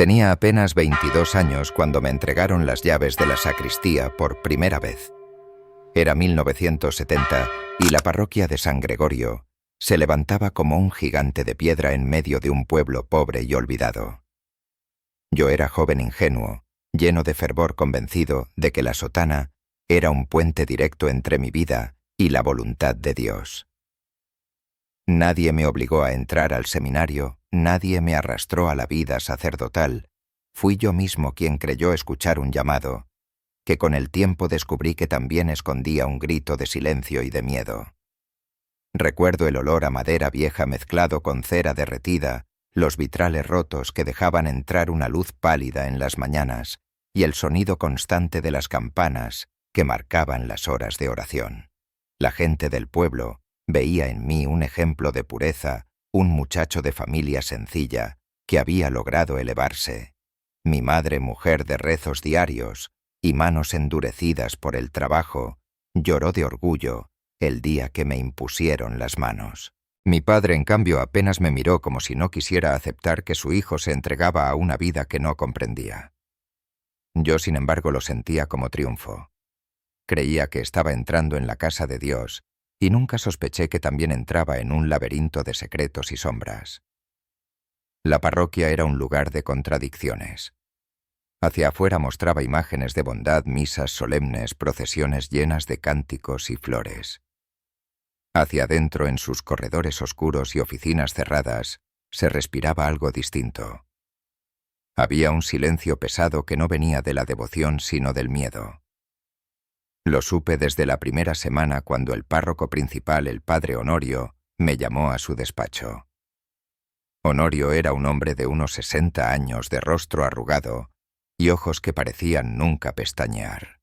Tenía apenas 22 años cuando me entregaron las llaves de la sacristía por primera vez. Era 1970 y la parroquia de San Gregorio se levantaba como un gigante de piedra en medio de un pueblo pobre y olvidado. Yo era joven ingenuo, lleno de fervor, convencido de que la sotana era un puente directo entre mi vida y la voluntad de Dios. Nadie me obligó a entrar al seminario, nadie me arrastró a la vida sacerdotal. Fui yo mismo quien creyó escuchar un llamado, que con el tiempo descubrí que también escondía un grito de silencio y de miedo. Recuerdo el olor a madera vieja mezclado con cera derretida, los vitrales rotos que dejaban entrar una luz pálida en las mañanas y el sonido constante de las campanas que marcaban las horas de oración. La gente del pueblo veía en mí un ejemplo de pureza, un muchacho de familia sencilla que había logrado elevarse. Mi madre, mujer de rezos diarios y manos endurecidas por el trabajo, lloró de orgullo el día que me impusieron las manos. Mi padre, en cambio, apenas me miró como si no quisiera aceptar que su hijo se entregaba a una vida que no comprendía. Yo, sin embargo, lo sentía como triunfo. Creía que estaba entrando en la casa de Dios y nunca sospeché que también entraba en un laberinto de secretos y sombras. La parroquia era un lugar de contradicciones. Hacia afuera mostraba imágenes de bondad, misas solemnes, procesiones llenas de cánticos y flores. Hacia adentro, en sus corredores oscuros y oficinas cerradas, se respiraba algo distinto. Había un silencio pesado que no venía de la devoción sino del miedo. Lo supe desde la primera semana cuando el párroco principal, el padre Honorio, me llamó a su despacho. Honorio era un hombre de unos 60 años, de rostro arrugado y ojos que parecían nunca pestañear.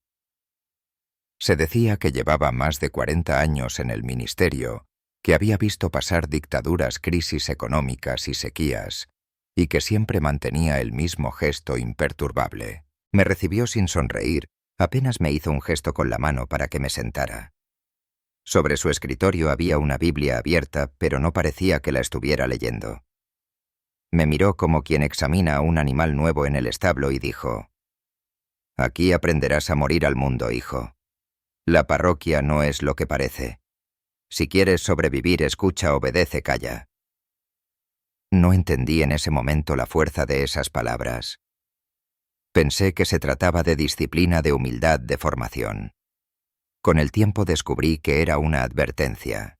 Se decía que llevaba más de 40 años en el ministerio, que había visto pasar dictaduras, crisis económicas y sequías, y que siempre mantenía el mismo gesto imperturbable. Me recibió sin sonreír, apenas me hizo un gesto con la mano para que me sentara. Sobre su escritorio había una Biblia abierta, pero no parecía que la estuviera leyendo. Me miró como quien examina a un animal nuevo en el establo y dijo: «Aquí aprenderás a morir al mundo, hijo. La parroquia no es lo que parece. Si quieres sobrevivir, escucha, obedece, calla». No entendí en ese momento la fuerza de esas palabras. Pensé que se trataba de disciplina, de humildad, de formación. Con el tiempo descubrí que era una advertencia.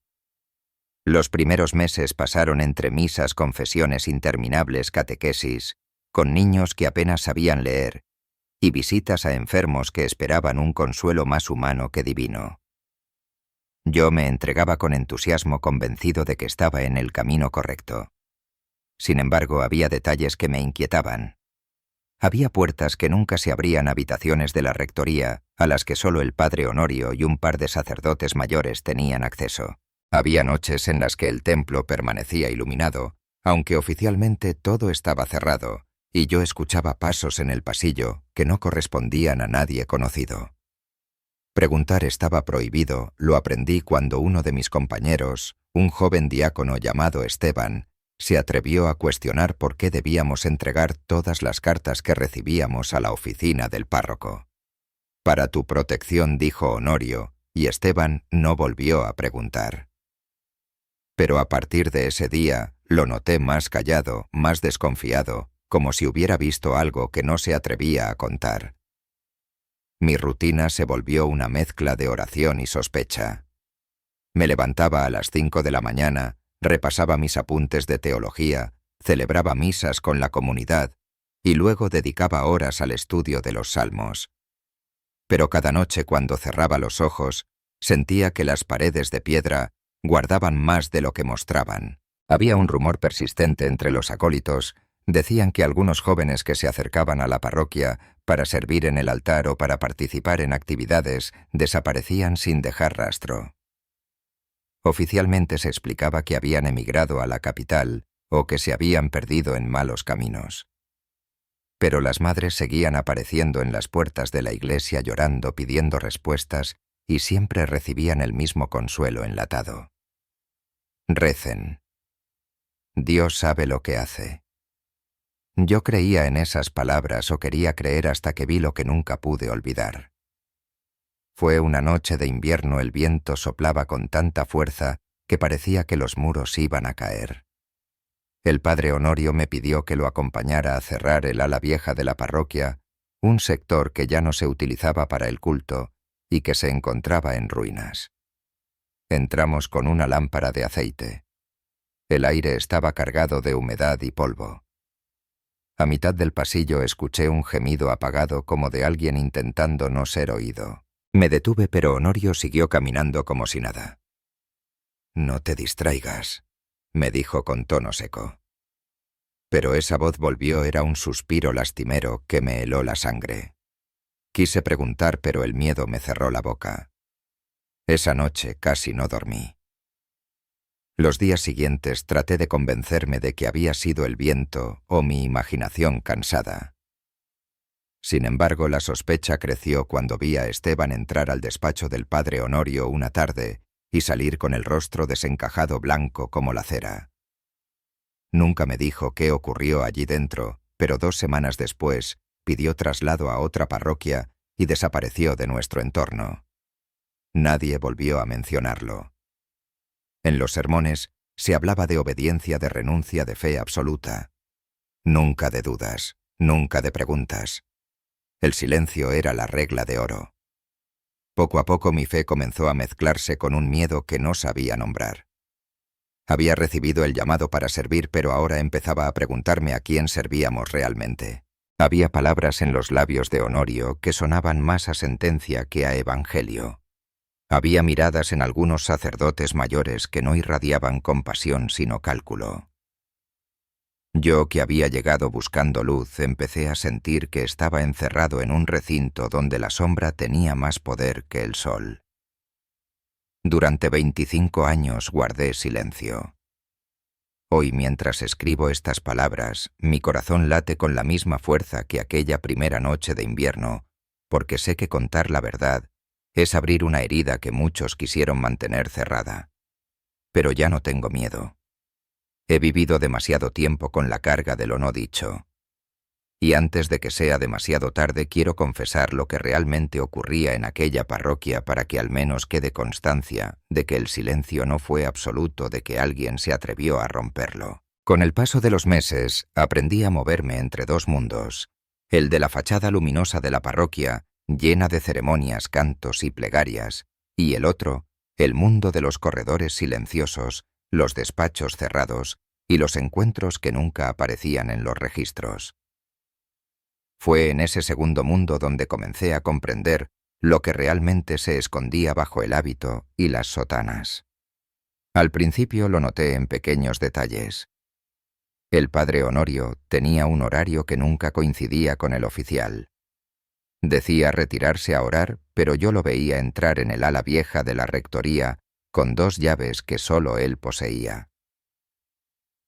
Los primeros meses pasaron entre misas, confesiones interminables, catequesis, con niños que apenas sabían leer, y visitas a enfermos que esperaban un consuelo más humano que divino. Yo me entregaba con entusiasmo, convencido de que estaba en el camino correcto. Sin embargo, había detalles que me inquietaban. Había puertas que nunca se abrían, habitaciones de la rectoría a las que solo el padre Honorio y un par de sacerdotes mayores tenían acceso. Había noches en las que el templo permanecía iluminado, aunque oficialmente todo estaba cerrado, y yo escuchaba pasos en el pasillo que no correspondían a nadie conocido. Preguntar estaba prohibido, lo aprendí cuando uno de mis compañeros, un joven diácono llamado Esteban, se atrevió a cuestionar por qué debíamos entregar todas las cartas que recibíamos a la oficina del párroco. «Para tu protección», dijo Honorio, y Esteban no volvió a preguntar. Pero a partir de ese día lo noté más callado, más desconfiado, como si hubiera visto algo que no se atrevía a contar. Mi rutina se volvió una mezcla de oración y sospecha. Me levantaba a las 5 de la mañana, repasaba mis apuntes de teología, celebraba misas con la comunidad y luego dedicaba horas al estudio de los salmos. Pero cada noche, cuando cerraba los ojos, sentía que las paredes de piedra guardaban más de lo que mostraban. Había un rumor persistente entre los acólitos. Decían que algunos jóvenes que se acercaban a la parroquia para servir en el altar o para participar en actividades desaparecían sin dejar rastro. Oficialmente se explicaba que habían emigrado a la capital o que se habían perdido en malos caminos. Pero las madres seguían apareciendo en las puertas de la iglesia llorando, pidiendo respuestas, y siempre recibían el mismo consuelo enlatado. Recen. Dios sabe lo que hace. Yo creía en esas palabras o quería creer hasta que vi lo que nunca pude olvidar. Fue una noche de invierno, el viento soplaba con tanta fuerza que parecía que los muros iban a caer. El padre Honorio me pidió que lo acompañara a cerrar el ala vieja de la parroquia, un sector que ya no se utilizaba para el culto y que se encontraba en ruinas. Entramos con una lámpara de aceite. El aire estaba cargado de humedad y polvo. A mitad del pasillo escuché un gemido apagado como de alguien intentando no ser oído. Me detuve, pero Honorio siguió caminando como si nada. «No te distraigas», me dijo con tono seco. Pero esa voz volvió, era un suspiro lastimero que me heló la sangre. Quise preguntar, pero el miedo me cerró la boca. Esa noche casi no dormí. Los días siguientes traté de convencerme de que había sido el viento o mi imaginación cansada. Sin embargo, la sospecha creció cuando vi a Esteban entrar al despacho del padre Honorio una tarde y salir con el rostro desencajado, blanco como la cera. Nunca me dijo qué ocurrió allí dentro, pero 2 semanas después pidió traslado a otra parroquia y desapareció de nuestro entorno. Nadie volvió a mencionarlo. En los sermones se hablaba de obediencia, de renuncia, de fe absoluta. Nunca de dudas, nunca de preguntas. El silencio era la regla de oro. Poco a poco mi fe comenzó a mezclarse con un miedo que no sabía nombrar. Había recibido el llamado para servir, pero ahora empezaba a preguntarme a quién servíamos realmente. Había palabras en los labios de Honorio que sonaban más a sentencia que a evangelio. Había miradas en algunos sacerdotes mayores que no irradiaban compasión sino cálculo. Yo, que había llegado buscando luz, empecé a sentir que estaba encerrado en un recinto donde la sombra tenía más poder que el sol. Durante 25 años guardé silencio. Hoy, mientras escribo estas palabras, mi corazón late con la misma fuerza que aquella primera noche de invierno, porque sé que contar la verdad es abrir una herida que muchos quisieron mantener cerrada. Pero ya no tengo miedo. He vivido demasiado tiempo con la carga de lo no dicho. Y antes de que sea demasiado tarde quiero confesar lo que realmente ocurría en aquella parroquia para que al menos quede constancia de que el silencio no fue absoluto, de que alguien se atrevió a romperlo. Con el paso de los meses aprendí a moverme entre 2 mundos, el de la fachada luminosa de la parroquia, llena de ceremonias, cantos y plegarias, y el otro, el mundo de los corredores silenciosos, los despachos cerrados y los encuentros que nunca aparecían en los registros. Fue en ese segundo mundo donde comencé a comprender lo que realmente se escondía bajo el hábito y las sotanas. Al principio lo noté en pequeños detalles. El padre Honorio tenía un horario que nunca coincidía con el oficial. Decía retirarse a orar, pero yo lo veía entrar en el ala vieja de la rectoría con 2 llaves que solo él poseía.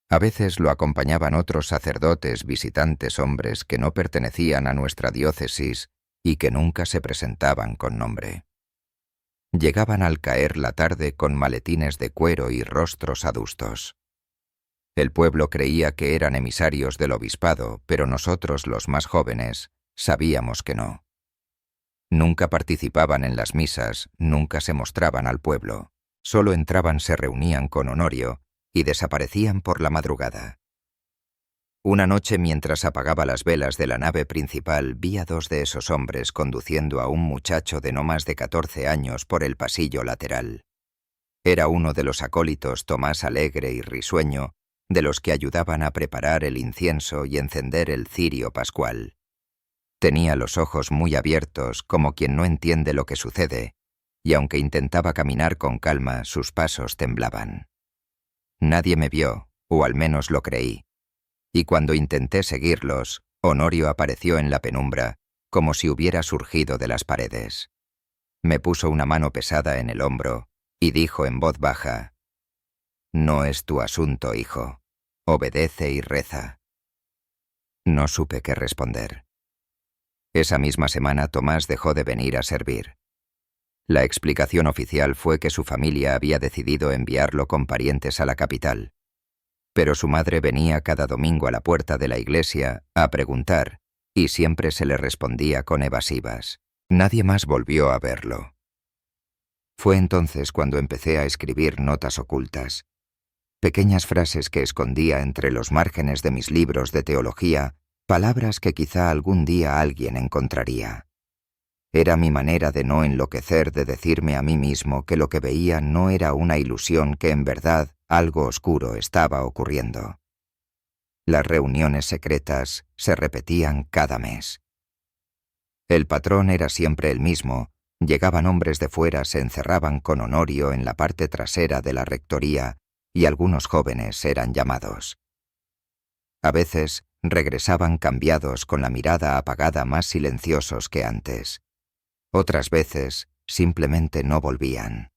A veces lo acompañaban otros sacerdotes, visitantes hombres que no pertenecían a nuestra diócesis y que nunca se presentaban con nombre. Llegaban al caer la tarde con maletines de cuero y rostros adustos. El pueblo creía que eran emisarios del obispado, pero nosotros, los más jóvenes, sabíamos que no. Nunca participaban en las misas, nunca se mostraban al pueblo. Solo entraban, se reunían con Honorio y desaparecían por la madrugada. Una noche, mientras apagaba las velas de la nave principal, vi a 2 de esos hombres conduciendo a un muchacho de no más de 14 años por el pasillo lateral. Era uno de los acólitos, Tomás, alegre y risueño, de los que ayudaban a preparar el incienso y encender el cirio pascual. Tenía los ojos muy abiertos, como quien no entiende lo que sucede, y aunque intentaba caminar con calma, sus pasos temblaban. Nadie me vio, o al menos lo creí, y cuando intenté seguirlos, Honorio apareció en la penumbra, como si hubiera surgido de las paredes. Me puso una mano pesada en el hombro y dijo en voz baja: «No es tu asunto, hijo. Obedece y reza». No supe qué responder. Esa misma semana Tomás dejó de venir a servir. La explicación oficial fue que su familia había decidido enviarlo con parientes a la capital. Pero su madre venía cada domingo a la puerta de la iglesia a preguntar, y siempre se le respondía con evasivas. Nadie más volvió a verlo. Fue entonces cuando empecé a escribir notas ocultas, pequeñas frases que escondía entre los márgenes de mis libros de teología, palabras que quizá algún día alguien encontraría. Era mi manera de no enloquecer, de decirme a mí mismo que lo que veía no era una ilusión, que en verdad algo oscuro estaba ocurriendo. Las reuniones secretas se repetían cada mes. El patrón era siempre el mismo. Llegaban hombres de fuera, se encerraban con Honorio en la parte trasera de la rectoría, y algunos jóvenes eran llamados. A veces regresaban cambiados, con la mirada apagada, más silenciosos que antes. Otras veces simplemente no volvían.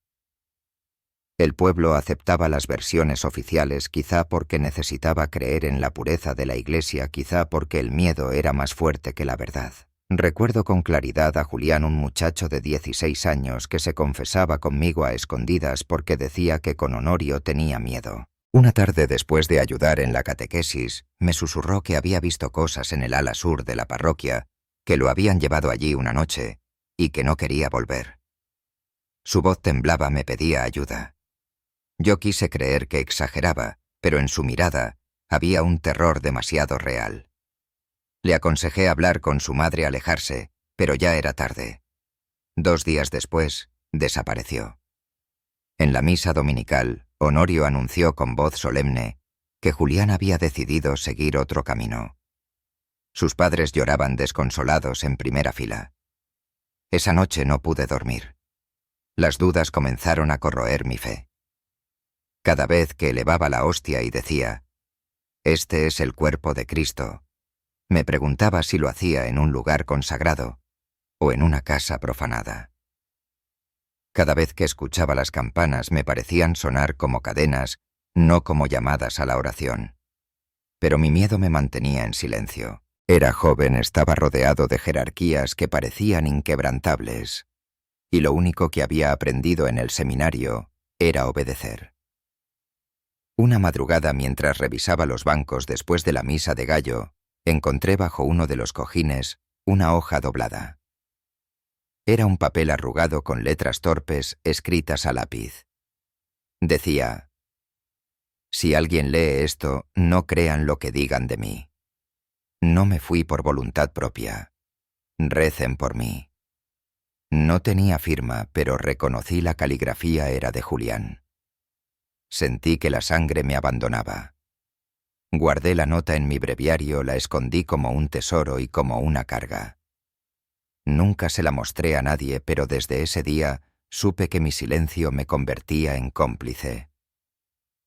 El pueblo aceptaba las versiones oficiales, quizá porque necesitaba creer en la pureza de la Iglesia, quizá porque el miedo era más fuerte que la verdad. Recuerdo con claridad a Julián, un muchacho de 16 años que se confesaba conmigo a escondidas porque decía que con Honorio tenía miedo. Una tarde, después de ayudar en la catequesis, me susurró que había visto cosas en el ala sur de la parroquia, que lo habían llevado allí una noche y que no quería volver. Su voz temblaba, me pedía ayuda. Yo quise creer que exageraba, pero en su mirada había un terror demasiado real. Le aconsejé hablar con su madre, alejarse, pero ya era tarde. 2 días después, desapareció. En la misa dominical, Honorio anunció con voz solemne que Julián había decidido seguir otro camino. Sus padres lloraban desconsolados en primera fila. Esa noche no pude dormir. Las dudas comenzaron a corroer mi fe. Cada vez que elevaba la hostia y decía, «Este es el cuerpo de Cristo», me preguntaba si lo hacía en un lugar consagrado o en una casa profanada. Cada vez que escuchaba las campanas me parecían sonar como cadenas, no como llamadas a la oración. Pero mi miedo me mantenía en silencio. Era joven, estaba rodeado de jerarquías que parecían inquebrantables, y lo único que había aprendido en el seminario era obedecer. Una madrugada, mientras revisaba los bancos después de la misa de gallo, encontré bajo uno de los cojines una hoja doblada. Era un papel arrugado con letras torpes escritas a lápiz. Decía, «Si alguien lee esto, no crean lo que digan de mí. No me fui por voluntad propia. Recen por mí». No tenía firma, pero reconocí la caligrafía era de Julián. Sentí que la sangre me abandonaba. Guardé la nota en mi breviario, la escondí como un tesoro y como una carga. Nunca se la mostré a nadie, pero desde ese día supe que mi silencio me convertía en cómplice.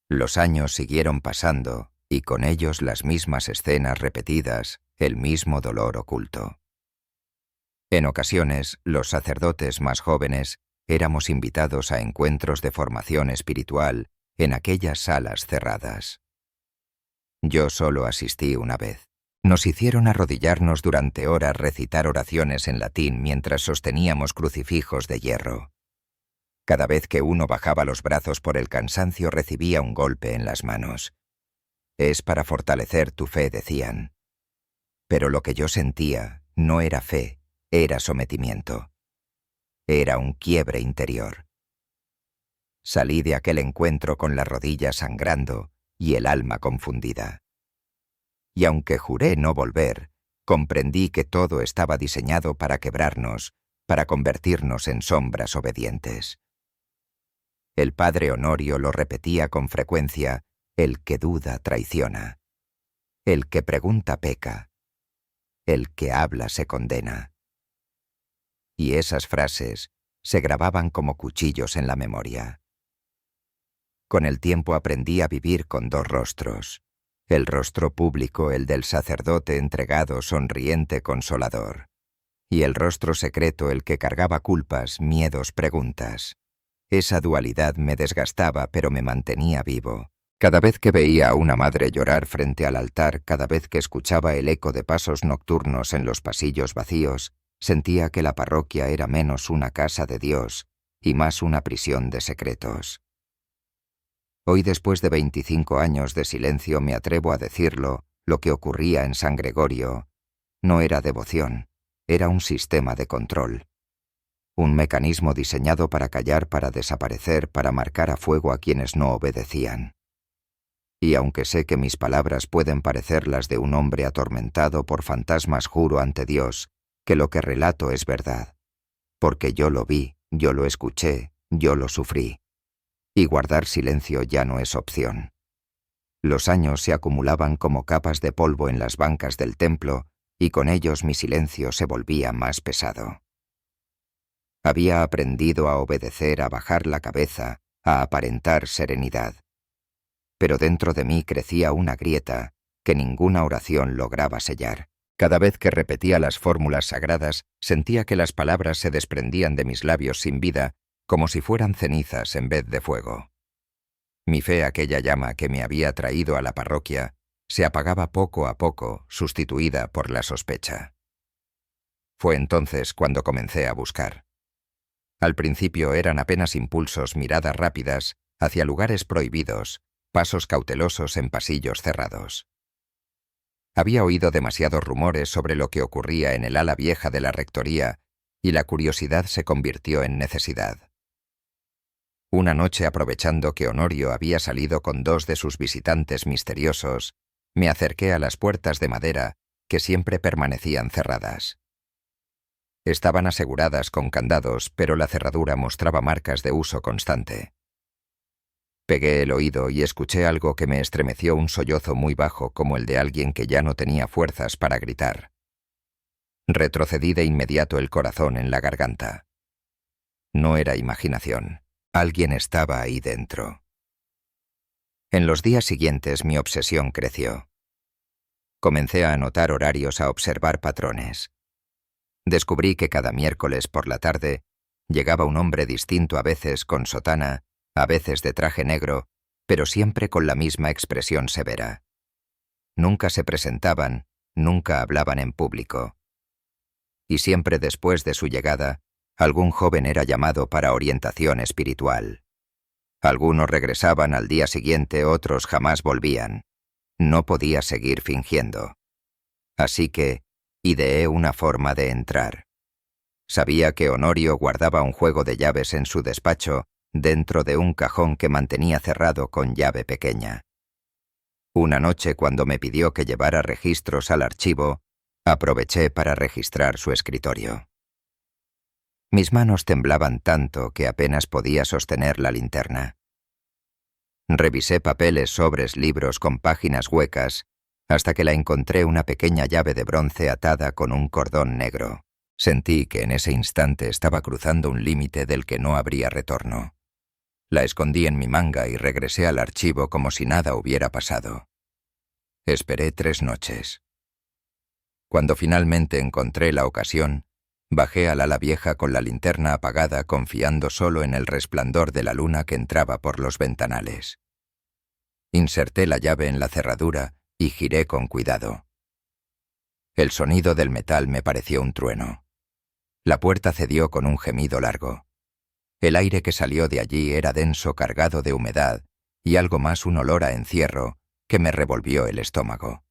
Los años siguieron pasando, y con ellos las mismas escenas repetidas, el mismo dolor oculto. En ocasiones, los sacerdotes más jóvenes éramos invitados a encuentros de formación espiritual en aquellas salas cerradas. Yo solo asistí una vez. Nos hicieron arrodillarnos durante horas, recitar oraciones en latín mientras sosteníamos crucifijos de hierro. Cada vez que uno bajaba los brazos por el cansancio recibía un golpe en las manos. Es para fortalecer tu fe, decían. Pero lo que yo sentía no era fe, era sometimiento. Era un quiebre interior. Salí de aquel encuentro con las rodillas sangrando y el alma confundida. Y aunque juré no volver, comprendí que todo estaba diseñado para quebrarnos, para convertirnos en sombras obedientes. El padre Honorio lo repetía con frecuencia: el que duda traiciona, el que pregunta peca, el que habla se condena. Y esas frases se grababan como cuchillos en la memoria. Con el tiempo aprendí a vivir con 2 rostros. El rostro público, el del sacerdote entregado, sonriente, consolador. Y el rostro secreto, el que cargaba culpas, miedos, preguntas. Esa dualidad me desgastaba, pero me mantenía vivo. Cada vez que veía a una madre llorar frente al altar, cada vez que escuchaba el eco de pasos nocturnos en los pasillos vacíos, sentía que la parroquia era menos una casa de Dios y más una prisión de secretos. Hoy, después de 25 años de silencio, me atrevo a decirlo, lo que ocurría en San Gregorio no era devoción, era un sistema de control. Un mecanismo diseñado para callar, para desaparecer, para marcar a fuego a quienes no obedecían. Y aunque sé que mis palabras pueden parecer las de un hombre atormentado por fantasmas, juro ante Dios que lo que relato es verdad. Porque yo lo vi, yo lo escuché, yo lo sufrí. Y guardar silencio ya no es opción. Los años se acumulaban como capas de polvo en las bancas del templo, y con ellos mi silencio se volvía más pesado. Había aprendido a obedecer, a bajar la cabeza, a aparentar serenidad. Pero dentro de mí crecía una grieta que ninguna oración lograba sellar. Cada vez que repetía las fórmulas sagradas, sentía que las palabras se desprendían de mis labios sin vida, como si fueran cenizas en vez de fuego. Mi fe, aquella llama que me había traído a la parroquia, se apagaba poco a poco, sustituida por la sospecha. Fue entonces cuando comencé a buscar. Al principio eran apenas impulsos, miradas rápidas, hacia lugares prohibidos, pasos cautelosos en pasillos cerrados. Había oído demasiados rumores sobre lo que ocurría en el ala vieja de la rectoría, y la curiosidad se convirtió en necesidad. Una noche, aprovechando que Honorio había salido con 2 de sus visitantes misteriosos, me acerqué a las puertas de madera, que siempre permanecían cerradas. Estaban aseguradas con candados, pero la cerradura mostraba marcas de uso constante. Pegué el oído y escuché algo que me estremeció, un sollozo muy bajo como el de alguien que ya no tenía fuerzas para gritar. Retrocedí de inmediato, el corazón en la garganta. No era imaginación. Alguien estaba ahí dentro. En los días siguientes mi obsesión creció. Comencé a anotar horarios, a observar patrones. Descubrí que cada miércoles por la tarde llegaba un hombre distinto, a veces con sotana, a veces de traje negro, pero siempre con la misma expresión severa. Nunca se presentaban, nunca hablaban en público. Y siempre después de su llegada, algún joven era llamado para orientación espiritual. Algunos regresaban al día siguiente, otros jamás volvían. No podía seguir fingiendo. Así que ideé una forma de entrar. Sabía que Honorio guardaba un juego de llaves en su despacho, dentro de un cajón que mantenía cerrado con llave pequeña. Una noche, cuando me pidió que llevara registros al archivo, aproveché para registrar su escritorio. Mis manos temblaban tanto que apenas podía sostener la linterna. Revisé papeles, sobres, libros con páginas huecas, hasta que la encontré, una pequeña llave de bronce atada con un cordón negro. Sentí que en ese instante estaba cruzando un límite del que no habría retorno. La escondí en mi manga y regresé al archivo como si nada hubiera pasado. Esperé 3 noches. Cuando finalmente encontré la ocasión, bajé al ala vieja con la linterna apagada, confiando solo en el resplandor de la luna que entraba por los ventanales. Inserté la llave en la cerradura y giré con cuidado. El sonido del metal me pareció un trueno. La puerta cedió con un gemido largo. El aire que salió de allí era denso, cargado de humedad, y algo más, un olor a encierro que me revolvió el estómago.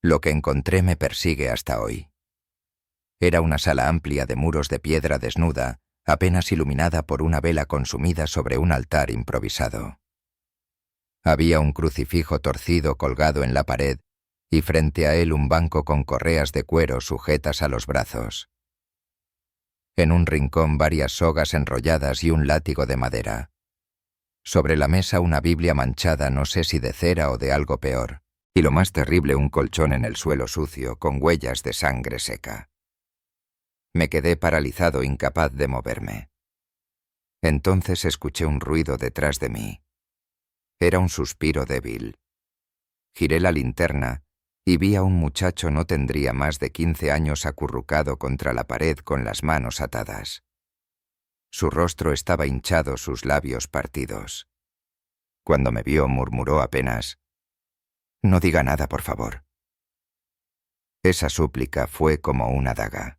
Lo que encontré me persigue hasta hoy. Era una sala amplia de muros de piedra desnuda, apenas iluminada por una vela consumida sobre un altar improvisado. Había un crucifijo torcido colgado en la pared, y frente a él un banco con correas de cuero sujetas a los brazos. En un rincón varias sogas enrolladas y un látigo de madera. Sobre la mesa una Biblia manchada, no sé si de cera o de algo peor, y lo más terrible, un colchón en el suelo sucio con huellas de sangre seca. Me quedé paralizado, incapaz de moverme. Entonces escuché un ruido detrás de mí. Era un suspiro débil. Giré la linterna y vi a un muchacho, no tendría más de 15 años, acurrucado contra la pared con las manos atadas. Su rostro estaba hinchado, sus labios partidos. Cuando me vio, murmuró apenas: «No diga nada, por favor». Esa súplica fue como una daga.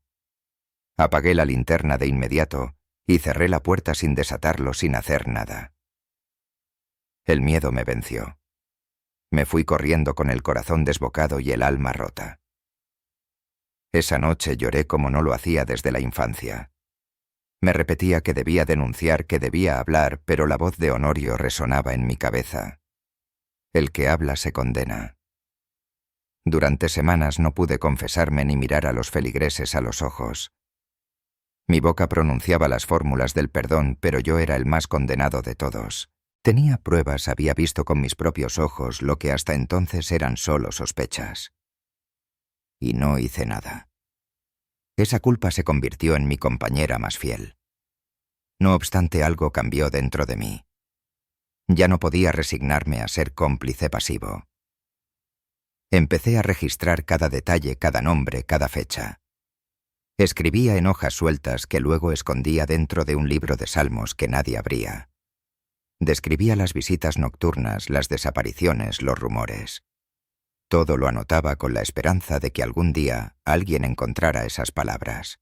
Apagué la linterna de inmediato y cerré la puerta sin desatarlo, sin hacer nada. El miedo me venció. Me fui corriendo con el corazón desbocado y el alma rota. Esa noche lloré como no lo hacía desde la infancia. Me repetía que debía denunciar, que debía hablar, pero la voz de Honorio resonaba en mi cabeza. El que habla se condena. Durante semanas no pude confesarme ni mirar a los feligreses a los ojos. Mi boca pronunciaba las fórmulas del perdón, pero yo era el más condenado de todos. Tenía pruebas, había visto con mis propios ojos lo que hasta entonces eran solo sospechas. Y no hice nada. Esa culpa se convirtió en mi compañera más fiel. No obstante, algo cambió dentro de mí. Ya no podía resignarme a ser cómplice pasivo. Empecé a registrar cada detalle, cada nombre, cada fecha. Escribía en hojas sueltas que luego escondía dentro de un libro de salmos que nadie abría. Describía las visitas nocturnas, las desapariciones, los rumores. Todo lo anotaba con la esperanza de que algún día alguien encontrara esas palabras.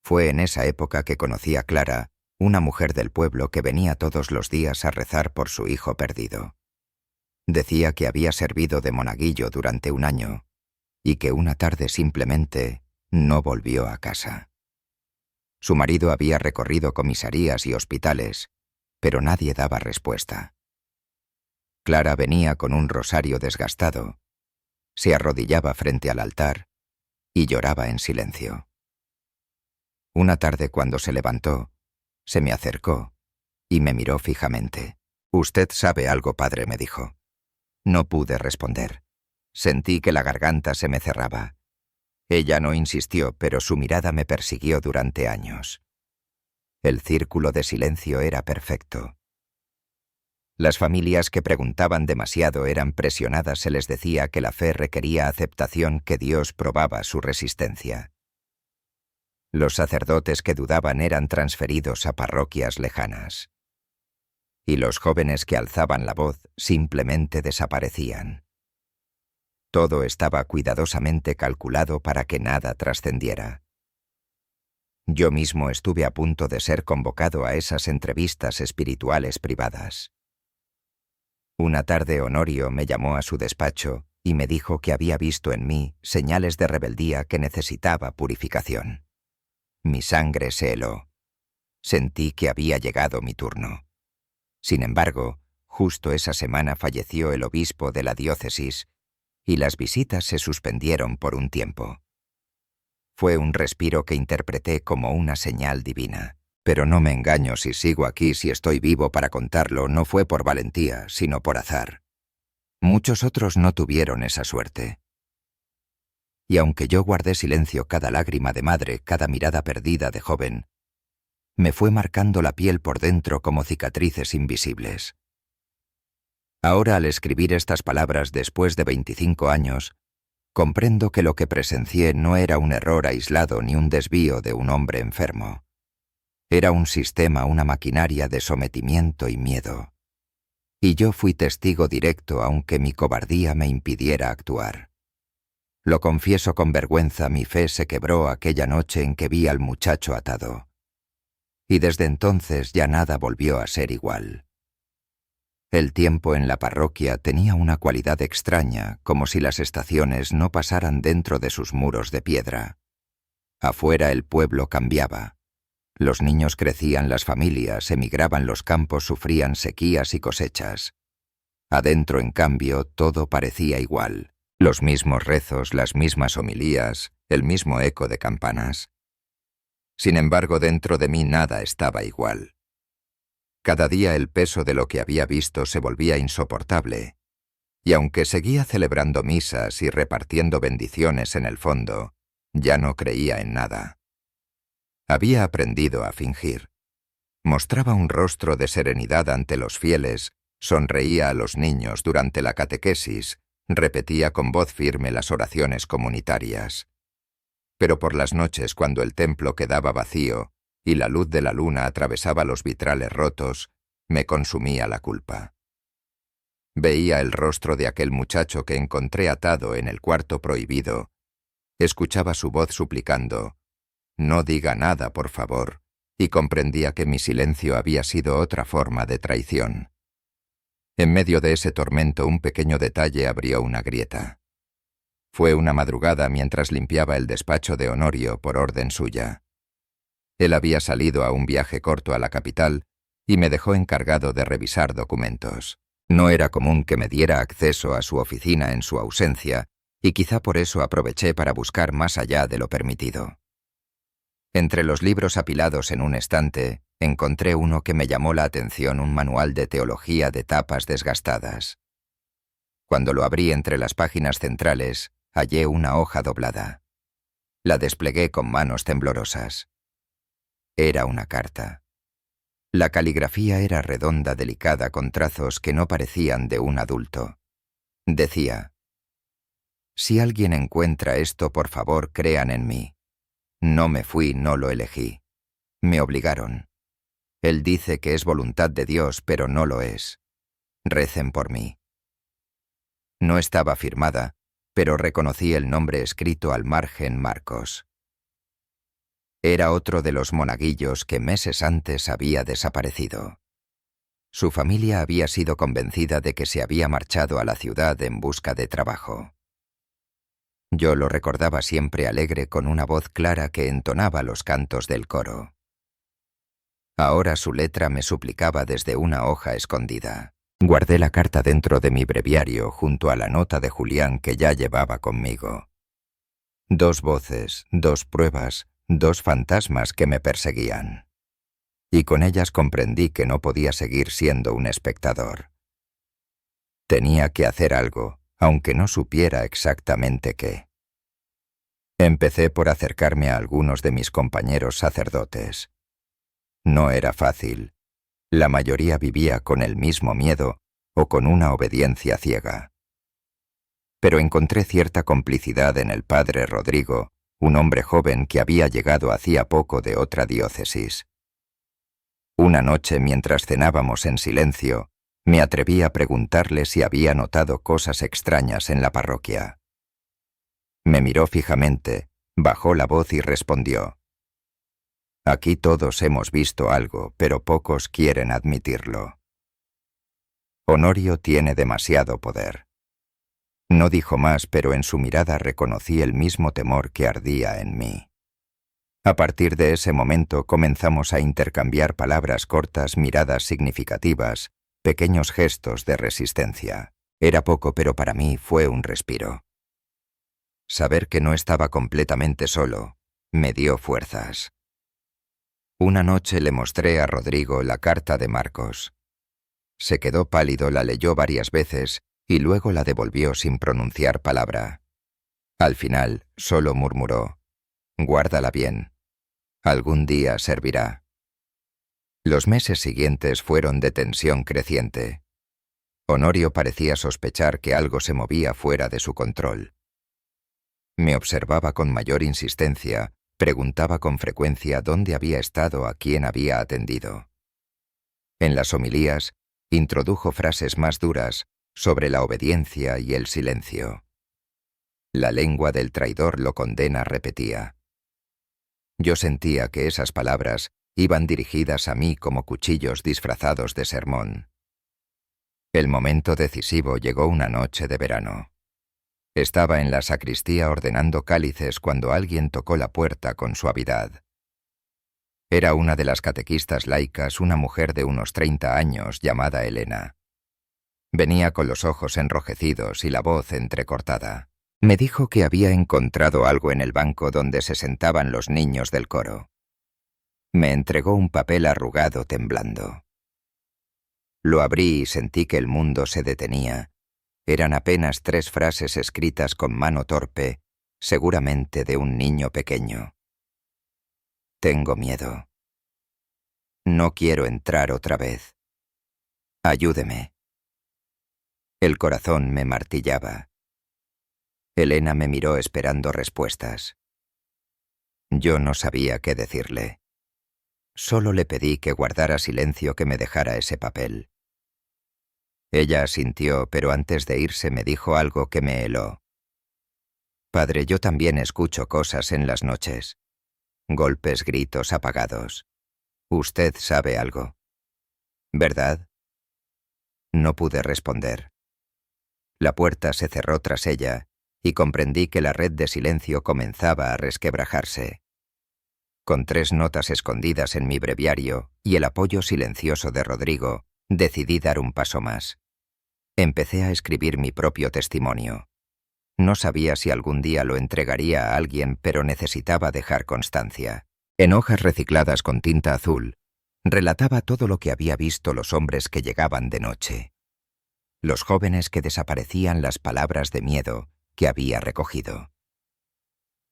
Fue en esa época que conocí a Clara, una mujer del pueblo que venía todos los días a rezar por su hijo perdido. Decía que había servido de monaguillo durante un año y que una tarde simplemente no volvió a casa. Su marido había recorrido comisarías y hospitales, pero nadie daba respuesta. Clara venía con un rosario desgastado, se arrodillaba frente al altar y lloraba en silencio. Una tarde, cuando se levantó, se me acercó y me miró fijamente. «Usted sabe algo, padre», me dijo. No pude responder. Sentí que la garganta se me cerraba. Ella no insistió, pero su mirada me persiguió durante años. El círculo de silencio era perfecto. Las familias que preguntaban demasiado eran presionadas, se les decía que la fe requería aceptación, que Dios probaba su resistencia. Los sacerdotes que dudaban eran transferidos a parroquias lejanas. Y los jóvenes que alzaban la voz simplemente desaparecían. Todo estaba cuidadosamente calculado para que nada trascendiera. Yo mismo estuve a punto de ser convocado a esas entrevistas espirituales privadas. Una tarde Honorio me llamó a su despacho y me dijo que había visto en mí señales de rebeldía, que necesitaba purificación. Mi sangre se heló. Sentí que había llegado mi turno. Sin embargo, justo esa semana falleció el obispo de la diócesis y las visitas se suspendieron por un tiempo. Fue un respiro que interpreté como una señal divina. Pero no me engaño, si sigo aquí, si estoy vivo para contarlo, no fue por valentía, sino por azar. Muchos otros no tuvieron esa suerte. Y aunque yo guardé silencio, cada lágrima de madre, cada mirada perdida de joven, me fue marcando la piel por dentro como cicatrices invisibles. Ahora, al escribir estas palabras después de 25 años, comprendo que lo que presencié no era un error aislado ni un desvío de un hombre enfermo. Era un sistema, una maquinaria de sometimiento y miedo. Y yo fui testigo directo, aunque mi cobardía me impidiera actuar. Lo confieso con vergüenza, mi fe se quebró aquella noche en que vi al muchacho atado. Y desde entonces ya nada volvió a ser igual. El tiempo en la parroquia tenía una cualidad extraña, como si las estaciones no pasaran dentro de sus muros de piedra. Afuera el pueblo cambiaba. Los niños crecían, las familias emigraban, los campos sufrían sequías y cosechas. Adentro, en cambio, todo parecía igual. Los mismos rezos, las mismas homilías, el mismo eco de campanas. Sin embargo, dentro de mí nada estaba igual. Cada día el peso de lo que había visto se volvía insoportable, y aunque seguía celebrando misas y repartiendo bendiciones en el fondo, ya no creía en nada. Había aprendido a fingir. Mostraba un rostro de serenidad ante los fieles, sonreía a los niños durante la catequesis, repetía con voz firme las oraciones comunitarias. Pero por las noches, cuando el templo quedaba vacío y la luz de la luna atravesaba los vitrales rotos, me consumía la culpa. Veía el rostro de aquel muchacho que encontré atado en el cuarto prohibido. Escuchaba su voz suplicando: «No diga nada, por favor», y comprendía que mi silencio había sido otra forma de traición. En medio de ese tormento, un pequeño detalle abrió una grieta. Fue una madrugada mientras limpiaba el despacho de Honorio por orden suya. Él había salido a un viaje corto a la capital y me dejó encargado de revisar documentos. No era común que me diera acceso a su oficina en su ausencia, y quizá por eso aproveché para buscar más allá de lo permitido. Entre los libros apilados en un estante, encontré uno que me llamó la atención, un manual de teología de tapas desgastadas. Cuando lo abrí entre las páginas centrales, hallé una hoja doblada. La desplegué con manos temblorosas. Era una carta. La caligrafía era redonda, delicada, con trazos que no parecían de un adulto. Decía: «Si alguien encuentra esto, por favor, crean en mí. No me fui, no lo elegí. Me obligaron. Él dice que es voluntad de Dios, pero no lo es. Recen por mí». No estaba firmada, pero reconocí el nombre escrito al margen: Marcos. Era otro de los monaguillos que meses antes había desaparecido. Su familia había sido convencida de que se había marchado a la ciudad en busca de trabajo. Yo lo recordaba siempre alegre, con una voz clara que entonaba los cantos del coro. Ahora su letra me suplicaba desde una hoja escondida. Guardé la carta dentro de mi breviario junto a la nota de Julián que ya llevaba conmigo. 2 voces, 2 pruebas, 2 fantasmas que me perseguían. Y con ellas comprendí que no podía seguir siendo un espectador. Tenía que hacer algo, aunque no supiera exactamente qué. Empecé por acercarme a algunos de mis compañeros sacerdotes. No era fácil. La mayoría vivía con el mismo miedo o con una obediencia ciega. Pero encontré cierta complicidad en el padre Rodrigo, un hombre joven que había llegado hacía poco de otra diócesis. Una noche, mientras cenábamos en silencio, me atreví a preguntarle si había notado cosas extrañas en la parroquia. Me miró fijamente, bajó la voz y respondió: «Aquí todos hemos visto algo, pero pocos quieren admitirlo. Honorio tiene demasiado poder». No dijo más, pero en su mirada reconocí el mismo temor que ardía en mí. A partir de ese momento comenzamos a intercambiar palabras cortas, miradas significativas, pequeños gestos de resistencia. Era poco, pero para mí fue un respiro. Saber que no estaba completamente solo me dio fuerzas. Una noche le mostré a Rodrigo la carta de Marcos. Se quedó pálido, la leyó varias veces y luego la devolvió sin pronunciar palabra. Al final, solo murmuró: «Guárdala bien. Algún día servirá». Los meses siguientes fueron de tensión creciente. Honorio parecía sospechar que algo se movía fuera de su control. Me observaba con mayor insistencia, preguntaba con frecuencia dónde había estado, a quién había atendido. En las homilías, introdujo frases más duras sobre la obediencia y el silencio. «La lengua del traidor lo condena», repetía. Yo sentía que esas palabras iban dirigidas a mí como cuchillos disfrazados de sermón. El momento decisivo llegó una noche de verano. Estaba en la sacristía ordenando cálices cuando alguien tocó la puerta con suavidad. Era una de las catequistas laicas, una mujer de unos 30 años llamada Elena. Venía con los ojos enrojecidos y la voz entrecortada. Me dijo que había encontrado algo en el banco donde se sentaban los niños del coro. Me entregó un papel arrugado, temblando. Lo abrí y sentí que el mundo se detenía. Eran apenas 3 frases escritas con mano torpe, seguramente de un niño pequeño. «Tengo miedo. No quiero entrar otra vez. Ayúdeme». El corazón me martillaba. Elena me miró esperando respuestas. Yo no sabía qué decirle. Solo le pedí que guardara silencio, que me dejara ese papel. Ella asintió, pero antes de irse me dijo algo que me heló. «Padre, yo también escucho cosas en las noches. Golpes, gritos apagados. Usted sabe algo, ¿verdad?». «¿Verdad?», No pude responder. La puerta se cerró tras ella y comprendí que la red de silencio comenzaba a resquebrajarse. Con 3 notas escondidas en mi breviario y el apoyo silencioso de Rodrigo, decidí dar un paso más. Empecé a escribir mi propio testimonio. No sabía si algún día lo entregaría a alguien, pero necesitaba dejar constancia. En hojas recicladas con tinta azul, relataba todo lo que había visto los hombres que llegaban de noche. Los jóvenes que desaparecían, las palabras de miedo que había recogido.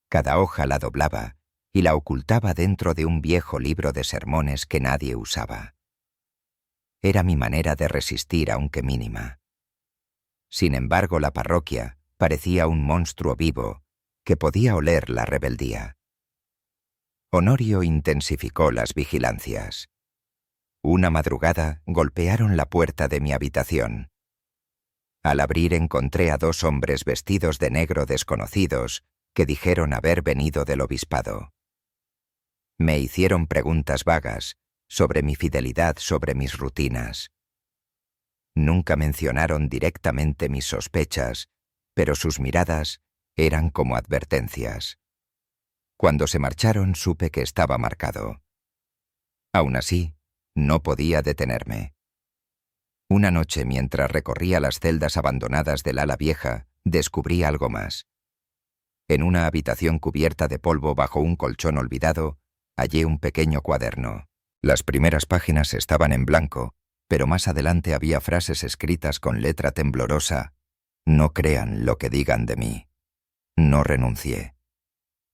Cada hoja la doblaba y la ocultaba dentro de un viejo libro de sermones que nadie usaba. Era mi manera de resistir, aunque mínima. Sin embargo, la parroquia parecía un monstruo vivo que podía oler la rebeldía. Honorio intensificó las vigilancias. Una madrugada golpearon la puerta de mi habitación. Al abrir encontré a 2 hombres vestidos de negro desconocidos que dijeron haber venido del obispado. Me hicieron preguntas vagas sobre mi fidelidad, sobre mis rutinas. Nunca mencionaron directamente mis sospechas, pero sus miradas eran como advertencias. Cuando se marcharon supe que estaba marcado. Aún así, no podía detenerme. Una noche, mientras recorría las celdas abandonadas del ala vieja, descubrí algo más. En una habitación cubierta de polvo bajo un colchón olvidado, hallé un pequeño cuaderno. Las primeras páginas estaban en blanco, pero más adelante había frases escritas con letra temblorosa. No crean lo que digan de mí. No renuncié.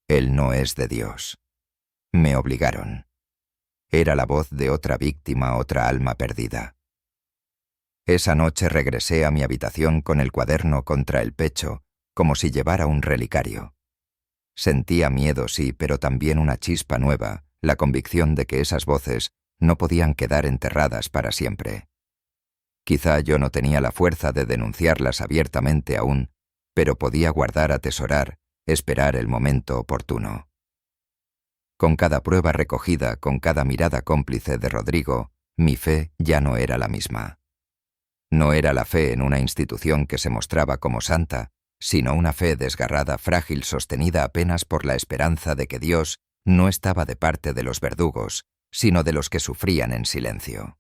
Él no es de Dios. Me obligaron. Era la voz de otra víctima, otra alma perdida. Esa noche regresé a mi habitación con el cuaderno contra el pecho, como si llevara un relicario. Sentía miedo, sí, pero también una chispa nueva, la convicción de que esas voces no podían quedar enterradas para siempre. Quizá yo no tenía la fuerza de denunciarlas abiertamente aún, pero podía guardar, atesorar, esperar el momento oportuno. Con cada prueba recogida, con cada mirada cómplice de Rodrigo, mi fe ya no era la misma. No era la fe en una institución que se mostraba como santa, sino una fe desgarrada, frágil, sostenida apenas por la esperanza de que Dios no estaba de parte de los verdugos, sino de los que sufrían en silencio.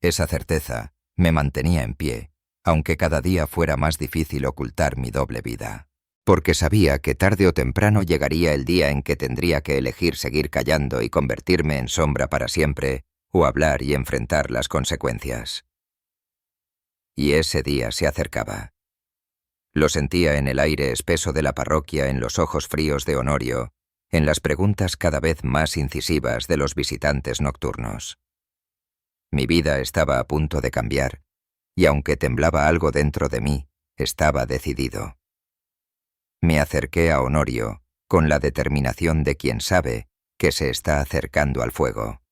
Esa certeza me mantenía en pie, aunque cada día fuera más difícil ocultar mi doble vida. Porque sabía que tarde o temprano llegaría el día en que tendría que elegir seguir callando y convertirme en sombra para siempre, o hablar y enfrentar las consecuencias. Y ese día se acercaba. Lo sentía en el aire espeso de la parroquia, en los ojos fríos de Honorio, en las preguntas cada vez más incisivas de los visitantes nocturnos. Mi vida estaba a punto de cambiar, y aunque temblaba algo dentro de mí, estaba decidido. Me acerqué a Honorio con la determinación de quien sabe que se está acercando al fuego.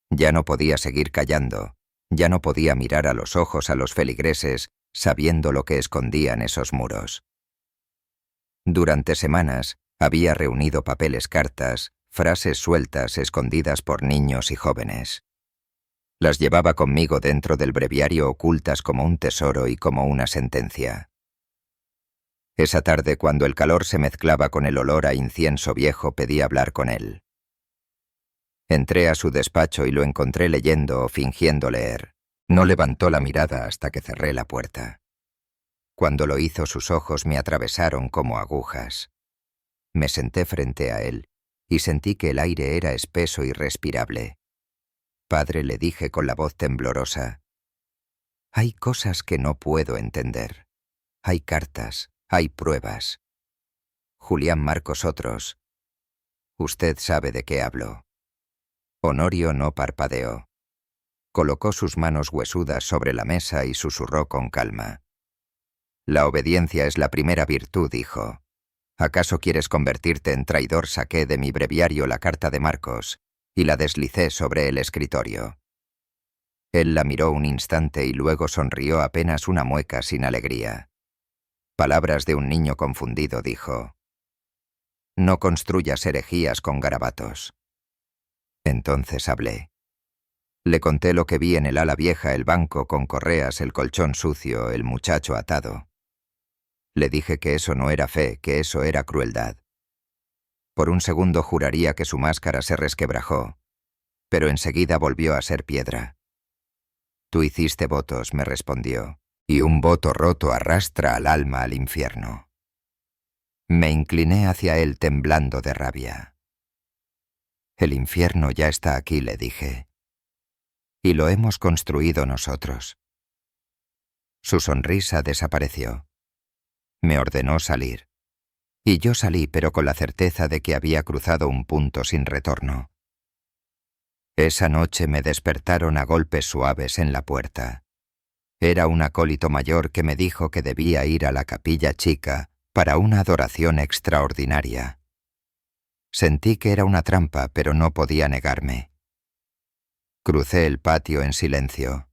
Ya no podía seguir callando, ya no podía mirar a los ojos a los feligreses sabiendo lo que escondían esos muros. Durante semanas había reunido papeles, cartas, frases sueltas escondidas por niños y jóvenes. Las llevaba conmigo dentro del breviario, ocultas como un tesoro y como una sentencia. Esa tarde, cuando el calor se mezclaba con el olor a incienso viejo, pedí hablar con él. Entré a su despacho y lo encontré leyendo o fingiendo leer. No levantó la mirada hasta que cerré la puerta. Cuando lo hizo, sus ojos me atravesaron como agujas. Me senté frente a él y sentí que el aire era espeso y respirable. Padre, le dije con la voz temblorosa, hay cosas que no puedo entender. Hay cartas, hay pruebas. Julián Marcos otros. Usted sabe de qué hablo. Honorio no parpadeó. Colocó sus manos huesudas sobre la mesa y susurró con calma. La obediencia es la primera virtud, dijo. ¿Acaso quieres convertirte en traidor? Saqué de mi breviario la carta de Marcos y la deslicé sobre el escritorio. Él la miró un instante y luego sonrió, apenas una mueca, sin alegría. Palabras de un niño confundido, dijo. No construyas herejías con garabatos. Entonces hablé. Le conté lo que vi en el ala vieja, el banco con correas, el colchón sucio, el muchacho atado. Le dije que eso no era fe, que eso era crueldad. Por un segundo juraría que su máscara se resquebrajó, pero enseguida volvió a ser piedra. «Tú hiciste votos», me respondió, «y un voto roto arrastra al alma al infierno». Me incliné hacia él temblando de rabia. «El infierno ya está aquí», le dije, «y lo hemos construido nosotros». Su sonrisa desapareció. Me ordenó salir. Y yo salí, pero con la certeza de que había cruzado un punto sin retorno. Esa noche me despertaron a golpes suaves en la puerta. Era un acólito mayor que me dijo que debía ir a la capilla chica para una adoración extraordinaria. Sentí que era una trampa, pero no podía negarme. Crucé el patio en silencio.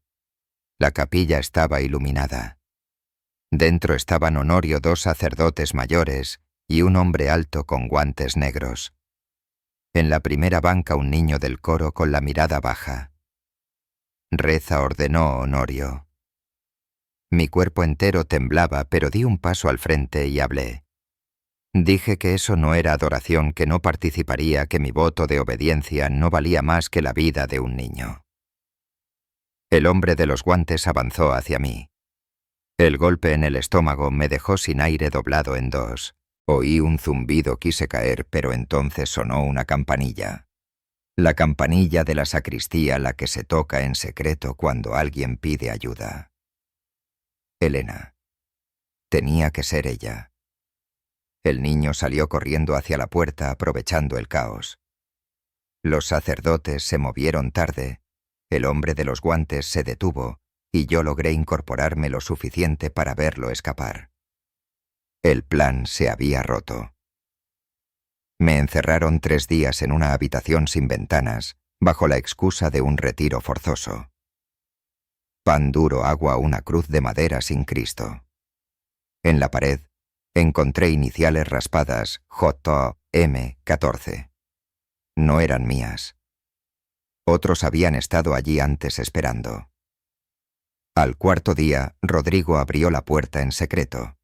La capilla estaba iluminada. Dentro estaban Honorio, 2 sacerdotes mayores y un hombre alto con guantes negros. En la primera banca un niño del coro con la mirada baja. «Reza», ordenó Honorio. Mi cuerpo entero temblaba, pero di un paso al frente y hablé. Dije que eso no era adoración, que no participaría, que mi voto de obediencia no valía más que la vida de un niño. El hombre de los guantes avanzó hacia mí. El golpe en el estómago me dejó sin aire, doblado en dos. Oí un zumbido, quise caer, pero entonces sonó una campanilla. La campanilla de la sacristía, la que se toca en secreto cuando alguien pide ayuda. Elena. Tenía que ser ella. El niño salió corriendo hacia la puerta, aprovechando el caos. Los sacerdotes se movieron tarde. El hombre de los guantes se detuvo, y yo logré incorporarme lo suficiente para verlo escapar. El plan se había roto. Me encerraron 3 días en una habitación sin ventanas, bajo la excusa de un retiro forzoso. Pan duro, agua, una cruz de madera sin Cristo. En la pared encontré iniciales raspadas JM14. No eran mías. Otros habían estado allí antes esperando. Al 4.º día, Rodrigo abrió la puerta en secreto.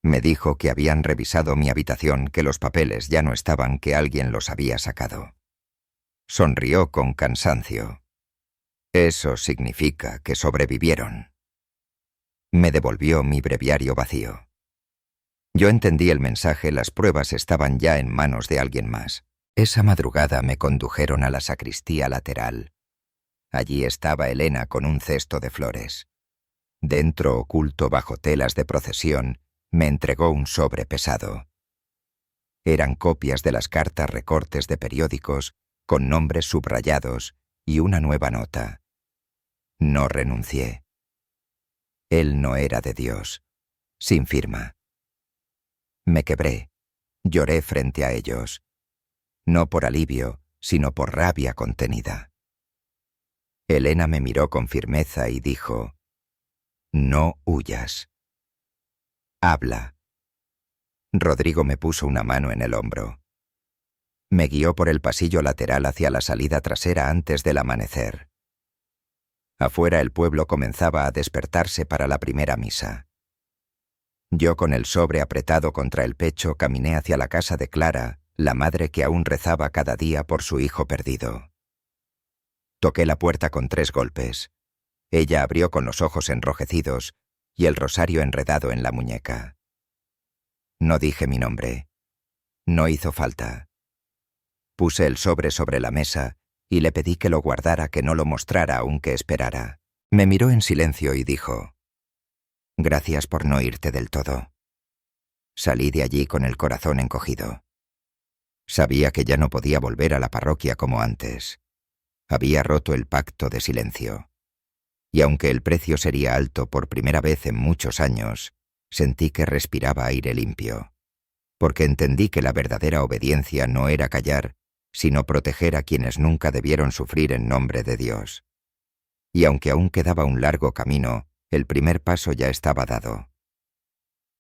Me dijo que habían revisado mi habitación, que los papeles ya no estaban, que alguien los había sacado. Sonrió con cansancio. Eso significa que sobrevivieron. Me devolvió mi breviario vacío. Yo entendí el mensaje, las pruebas estaban ya en manos de alguien más. Esa madrugada me condujeron a la sacristía lateral. Allí estaba Elena con un cesto de flores. Dentro, oculto bajo telas de procesión, me entregó un sobre pesado. Eran copias de las cartas, recortes de periódicos, con nombres subrayados y una nueva nota. No renuncié. Él no era de Dios, sin firma. Me quebré, lloré frente a ellos, no por alivio, sino por rabia contenida. Elena me miró con firmeza y dijo: «No huyas. Habla». Rodrigo me puso una mano en el hombro. Me guió por el pasillo lateral hacia la salida trasera antes del amanecer. Afuera el pueblo comenzaba a despertarse para la primera misa. Yo, con el sobre apretado contra el pecho, caminé hacia la casa de Clara, la madre que aún rezaba cada día por su hijo perdido. Toqué la puerta con 3 golpes. Ella abrió con los ojos enrojecidos y el rosario enredado en la muñeca. No dije mi nombre. No hizo falta. Puse el sobre la mesa y le pedí que lo guardara, que no lo mostrara, aunque esperara. Me miró en silencio y dijo: «Gracias por no irte del todo». Salí de allí con el corazón encogido. Sabía que ya no podía volver a la parroquia como antes. Había roto el pacto de silencio. Y aunque el precio sería alto por primera vez en muchos años, sentí que respiraba aire limpio. Porque entendí que la verdadera obediencia no era callar, sino proteger a quienes nunca debieron sufrir en nombre de Dios. Y aunque aún quedaba un largo camino, el primer paso ya estaba dado.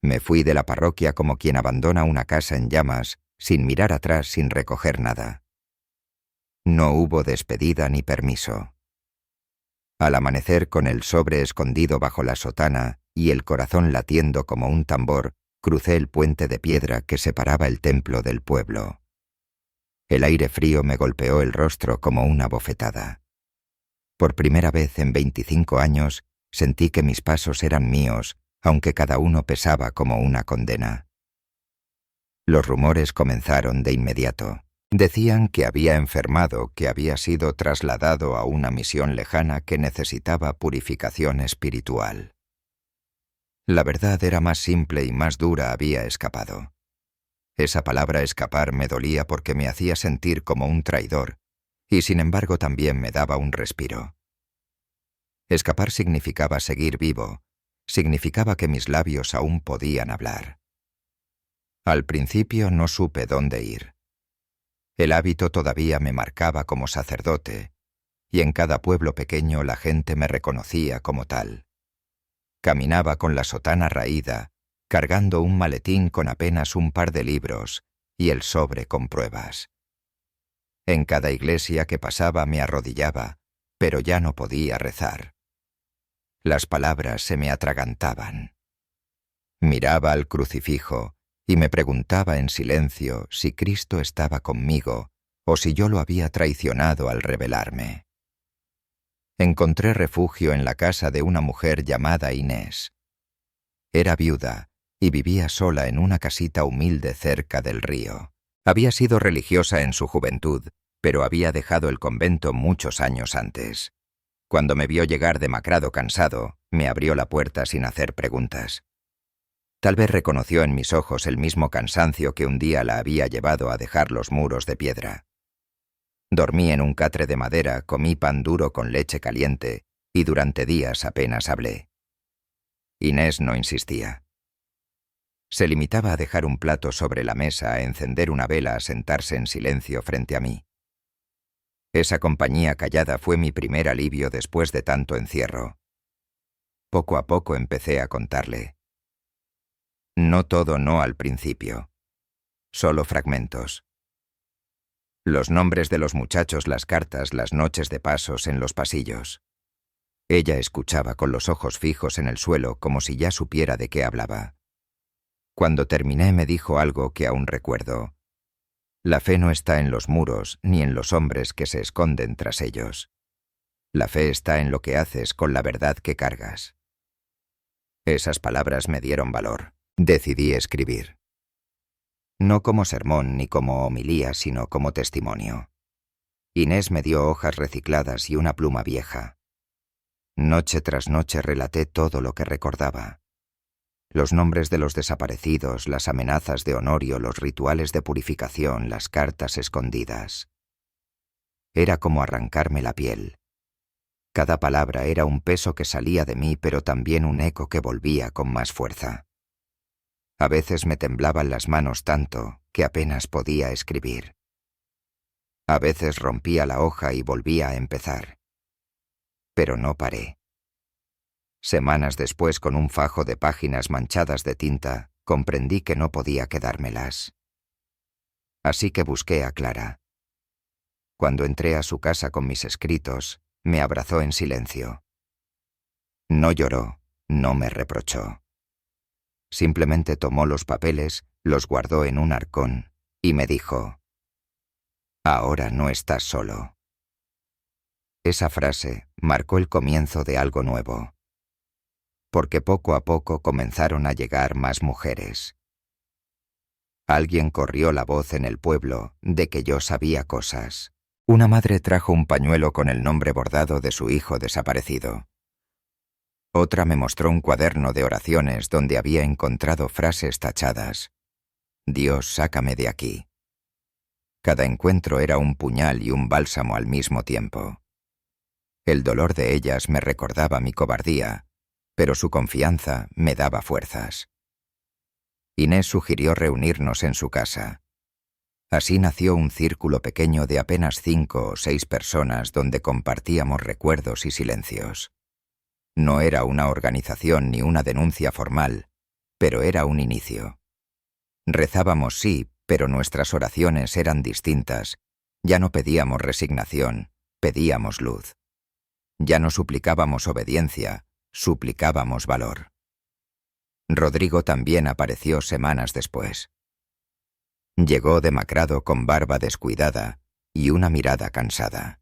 Me fui de la parroquia como quien abandona una casa en llamas, sin mirar atrás, sin recoger nada. No hubo despedida ni permiso. Al amanecer, con el sobre escondido bajo la sotana y el corazón latiendo como un tambor, crucé el puente de piedra que separaba el templo del pueblo. El aire frío me golpeó el rostro como una bofetada. Por primera vez en 25 años sentí que mis pasos eran míos, aunque cada uno pesaba como una condena. Los rumores comenzaron de inmediato. Decían que había enfermado, que había sido trasladado a una misión lejana que necesitaba purificación espiritual. La verdad era más simple y más dura: había escapado. Esa palabra escapar me dolía porque me hacía sentir como un traidor, y sin embargo también me daba un respiro. Escapar significaba seguir vivo, significaba que mis labios aún podían hablar. Al principio no supe dónde ir. El hábito todavía me marcaba como sacerdote, y en cada pueblo pequeño la gente me reconocía como tal. Caminaba con la sotana raída, cargando un maletín con apenas un par de libros y el sobre con pruebas. En cada iglesia que pasaba me arrodillaba, pero ya no podía rezar. Las palabras se me atragantaban. Miraba al crucifijo y me preguntaba en silencio si Cristo estaba conmigo o si yo lo había traicionado al rebelarme. Encontré refugio en la casa de una mujer llamada Inés. Era viuda y vivía sola en una casita humilde cerca del río. Había sido religiosa en su juventud, pero había dejado el convento muchos años antes. Cuando me vio llegar demacrado, cansado, me abrió la puerta sin hacer preguntas. Tal vez reconoció en mis ojos el mismo cansancio que un día la había llevado a dejar los muros de piedra. Dormí en un catre de madera, comí pan duro con leche caliente y durante días apenas hablé. Inés no insistía. Se limitaba a dejar un plato sobre la mesa, a encender una vela, a sentarse en silencio frente a mí. Esa compañía callada fue mi primer alivio después de tanto encierro. Poco a poco empecé a contarle. No todo, no al principio. Solo fragmentos. Los nombres de los muchachos, las cartas, las noches de pasos en los pasillos. Ella escuchaba con los ojos fijos en el suelo como si ya supiera de qué hablaba. Cuando terminé me dijo algo que aún recuerdo. La fe no está en los muros ni en los hombres que se esconden tras ellos. La fe está en lo que haces con la verdad que cargas. Esas palabras me dieron valor. Decidí escribir. No como sermón ni como homilía, sino como testimonio. Inés me dio hojas recicladas y una pluma vieja. Noche tras noche relaté todo lo que recordaba. Los nombres de los desaparecidos, las amenazas de Honorio, los rituales de purificación, las cartas escondidas. Era como arrancarme la piel. Cada palabra era un peso que salía de mí, pero también un eco que volvía con más fuerza. A veces me temblaban las manos tanto que apenas podía escribir. A veces rompía la hoja y volvía a empezar. Pero no paré. Semanas después, con un fajo de páginas manchadas de tinta, comprendí que no podía quedármelas. Así que busqué a Clara. Cuando entré a su casa con mis escritos, me abrazó en silencio. No lloró, no me reprochó. Simplemente tomó los papeles, los guardó en un arcón y me dijo: «Ahora no estás solo». Esa frase marcó el comienzo de algo nuevo, porque poco a poco comenzaron a llegar más mujeres. Alguien corrió la voz en el pueblo de que yo sabía cosas. Una madre trajo un pañuelo con el nombre bordado de su hijo desaparecido. Otra me mostró un cuaderno de oraciones donde había encontrado frases tachadas. «Dios, sácame de aquí». Cada encuentro era un puñal y un bálsamo al mismo tiempo. El dolor de ellas me recordaba mi cobardía, pero su confianza me daba fuerzas. Inés sugirió reunirnos en su casa. Así nació un círculo pequeño de apenas 5 o 6 personas donde compartíamos recuerdos y silencios. No era una organización ni una denuncia formal, pero era un inicio. Rezábamos, sí, pero nuestras oraciones eran distintas. Ya no pedíamos resignación, pedíamos luz. Ya no suplicábamos obediencia, suplicábamos valor. Rodrigo también apareció semanas después. Llegó demacrado con barba descuidada y una mirada cansada.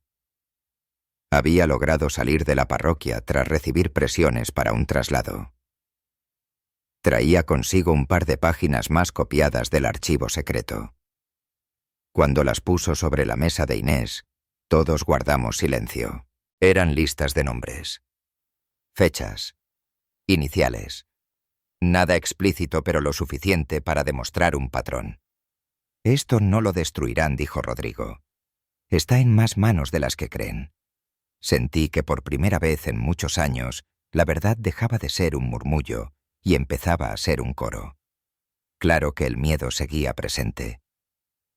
Había logrado salir de la parroquia tras recibir presiones para un traslado. Traía consigo un par de páginas más copiadas del archivo secreto. Cuando las puso sobre la mesa de Inés, todos guardamos silencio. Eran listas de nombres. Fechas. Iniciales. Nada explícito, pero lo suficiente para demostrar un patrón. Esto no lo destruirán, dijo Rodrigo. Está en más manos de las que creen. Sentí que por primera vez en muchos años, la verdad dejaba de ser un murmullo y empezaba a ser un coro. Claro que el miedo seguía presente.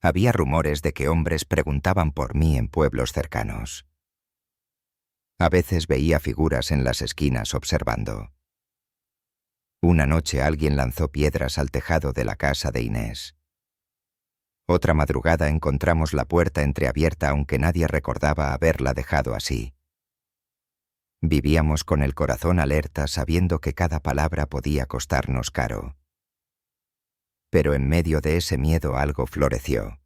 Había rumores de que hombres preguntaban por mí en pueblos cercanos. A veces veía figuras en las esquinas observando. Una noche alguien lanzó piedras al tejado de la casa de Inés. Otra madrugada encontramos la puerta entreabierta aunque nadie recordaba haberla dejado así. Vivíamos con el corazón alerta sabiendo que cada palabra podía costarnos caro. Pero en medio de ese miedo algo floreció.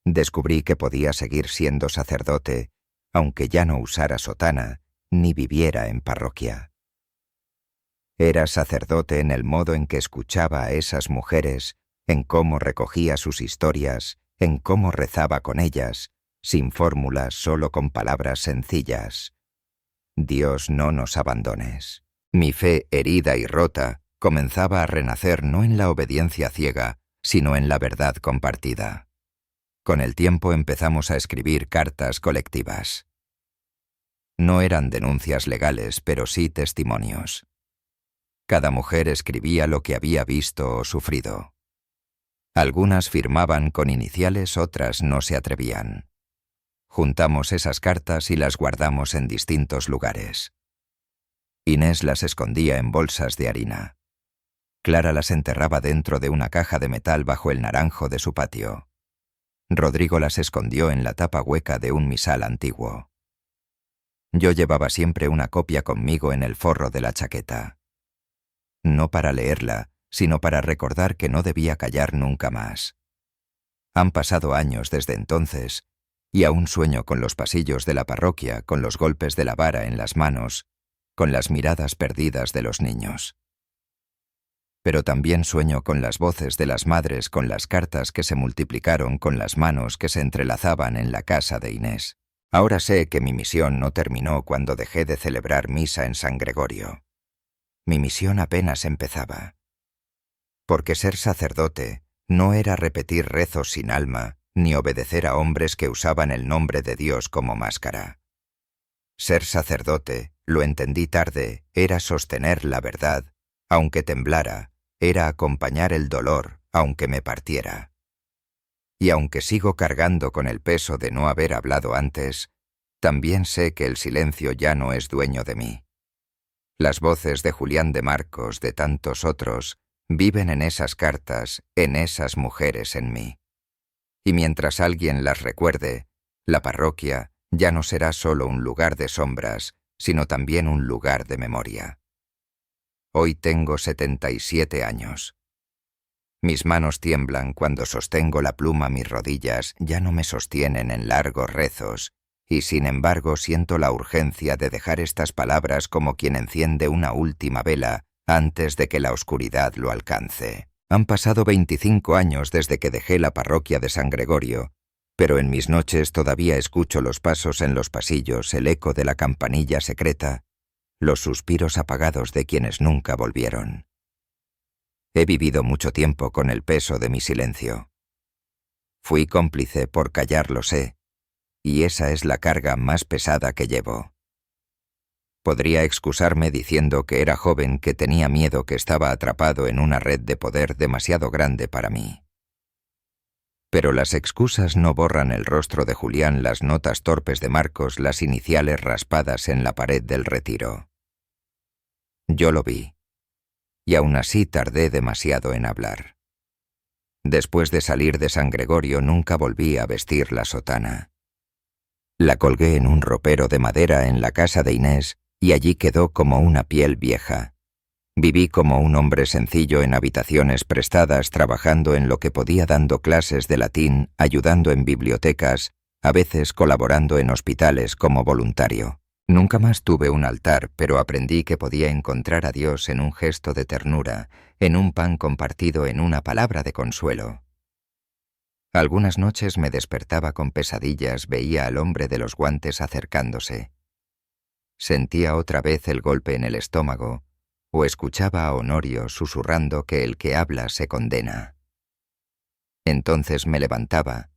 Descubrí que podía seguir siendo sacerdote, aunque ya no usara sotana ni viviera en parroquia. Era sacerdote en el modo en que escuchaba a esas mujeres, en cómo recogía sus historias, en cómo rezaba con ellas, sin fórmulas, solo con palabras sencillas. Dios, no nos abandones. Mi fe, herida y rota, comenzaba a renacer no en la obediencia ciega, sino en la verdad compartida. Con el tiempo empezamos a escribir cartas colectivas. No eran denuncias legales, pero sí testimonios. Cada mujer escribía lo que había visto o sufrido. Algunas firmaban con iniciales, otras no se atrevían. Juntamos esas cartas y las guardamos en distintos lugares. Inés las escondía en bolsas de harina. Clara las enterraba dentro de una caja de metal bajo el naranjo de su patio. Rodrigo las escondió en la tapa hueca de un misal antiguo. Yo llevaba siempre una copia conmigo en el forro de la chaqueta. No para leerla, sino para recordar que no debía callar nunca más. Han pasado años desde entonces, y aún sueño con los pasillos de la parroquia, con los golpes de la vara en las manos, con las miradas perdidas de los niños. Pero también sueño con las voces de las madres, con las cartas que se multiplicaron, con las manos que se entrelazaban en la casa de Inés. Ahora sé que mi misión no terminó cuando dejé de celebrar misa en San Gregorio. Mi misión apenas empezaba. Porque ser sacerdote no era repetir rezos sin alma, ni obedecer a hombres que usaban el nombre de Dios como máscara. Ser sacerdote, lo entendí tarde, era sostener la verdad, aunque temblara, era acompañar el dolor, aunque me partiera. Y aunque sigo cargando con el peso de no haber hablado antes, también sé que el silencio ya no es dueño de mí. Las voces de Julián de Marcos, de tantos otros, viven en esas cartas, en esas mujeres en mí. Y mientras alguien las recuerde, la parroquia ya no será solo un lugar de sombras, sino también un lugar de memoria. Hoy tengo 77 años. Mis manos tiemblan cuando sostengo la pluma, mis rodillas ya no me sostienen en largos rezos, y sin embargo siento la urgencia de dejar estas palabras como quien enciende una última vela antes de que la oscuridad lo alcance. Han pasado 25 años desde que dejé la parroquia de San Gregorio, pero en mis noches todavía escucho los pasos en los pasillos, el eco de la campanilla secreta, los suspiros apagados de quienes nunca volvieron. He vivido mucho tiempo con el peso de mi silencio. Fui cómplice por callar, lo sé, y esa es la carga más pesada que llevo. Podría excusarme diciendo que era joven, que tenía miedo, que estaba atrapado en una red de poder demasiado grande para mí. Pero las excusas no borran el rostro de Julián, las notas torpes de Marcos, las iniciales raspadas en la pared del retiro. Yo lo vi, y aún así tardé demasiado en hablar. Después de salir de San Gregorio nunca volví a vestir la sotana. La colgué en un ropero de madera en la casa de Inés y allí quedó como una piel vieja. Viví como un hombre sencillo en habitaciones prestadas, trabajando en lo que podía, dando clases de latín, ayudando en bibliotecas, a veces colaborando en hospitales como voluntario. Nunca más tuve un altar, pero aprendí que podía encontrar a Dios en un gesto de ternura, en un pan compartido, en una palabra de consuelo. Algunas noches me despertaba con pesadillas, veía al hombre de los guantes acercándose. Sentía otra vez el golpe en el estómago, o escuchaba a Honorio susurrando que el que habla se condena. Entonces me levantaba,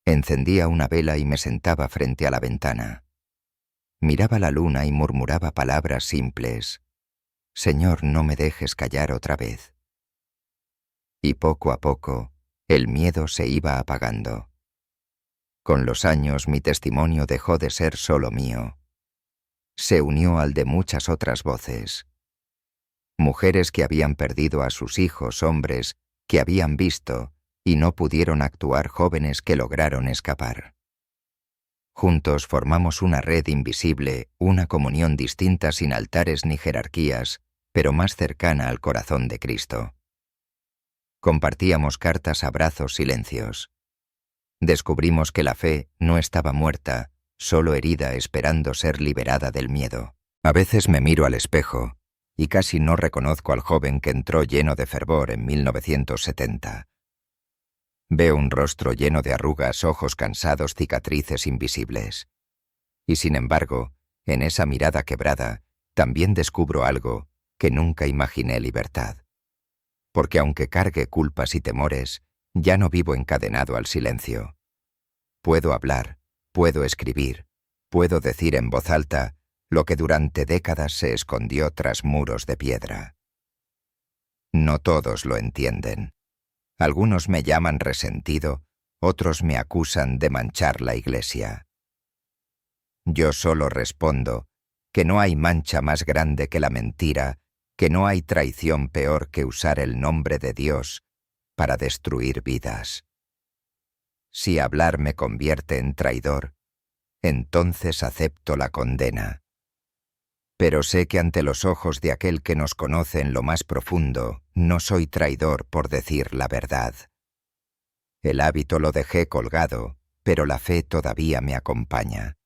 encendía una vela y me sentaba frente a la ventana. Miraba la luna y murmuraba palabras simples. «Señor, no me dejes callar otra vez». Y poco a poco, el miedo se iba apagando. Con los años mi testimonio dejó de ser solo mío. Se unió al de muchas otras voces. Mujeres que habían perdido a sus hijos, hombres que habían visto y no pudieron actuar, jóvenes que lograron escapar. Juntos formamos una red invisible, una comunión distinta, sin altares ni jerarquías, pero más cercana al corazón de Cristo. Compartíamos cartas, abrazos, silencios. Descubrimos que la fe no estaba muerta, solo herida, esperando ser liberada del miedo. A veces me miro al espejo y casi no reconozco al joven que entró lleno de fervor en 1970. Veo un rostro lleno de arrugas, ojos cansados, cicatrices invisibles. Y sin embargo, en esa mirada quebrada, también descubro algo que nunca imaginé: libertad. Porque aunque cargue culpas y temores, ya no vivo encadenado al silencio. Puedo hablar, puedo escribir, puedo decir en voz alta lo que durante décadas se escondió tras muros de piedra. No todos lo entienden. Algunos me llaman resentido, otros me acusan de manchar la Iglesia. Yo solo respondo que no hay mancha más grande que la mentira, que no hay traición peor que usar el nombre de Dios para destruir vidas. Si hablar me convierte en traidor, entonces acepto la condena. Pero sé que ante los ojos de aquel que nos conoce en lo más profundo, no soy traidor por decir la verdad. El hábito lo dejé colgado, pero la fe todavía me acompaña.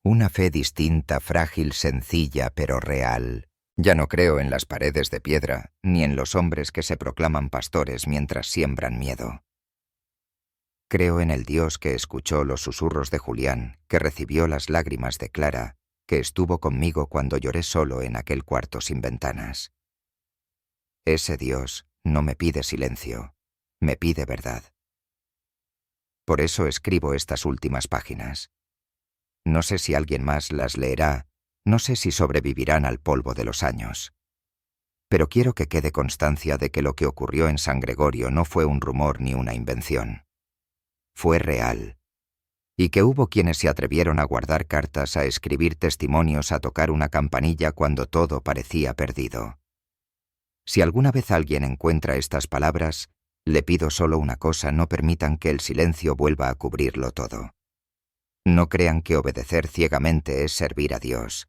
Una fe distinta, frágil, sencilla, pero real. Ya no creo en las paredes de piedra, ni en los hombres que se proclaman pastores mientras siembran miedo. Creo en el Dios que escuchó los susurros de Julián, que recibió las lágrimas de Clara, que estuvo conmigo cuando lloré solo en aquel cuarto sin ventanas. Ese Dios no me pide silencio, me pide verdad. Por eso escribo estas últimas páginas. No sé si alguien más las leerá, no sé si sobrevivirán al polvo de los años. Pero quiero que quede constancia de que lo que ocurrió en San Gregorio no fue un rumor ni una invención. Fue real. Y que hubo quienes se atrevieron a guardar cartas, a escribir testimonios, a tocar una campanilla cuando todo parecía perdido. Si alguna vez alguien encuentra estas palabras, le pido solo una cosa: no permitan que el silencio vuelva a cubrirlo todo. No crean que obedecer ciegamente es servir a Dios.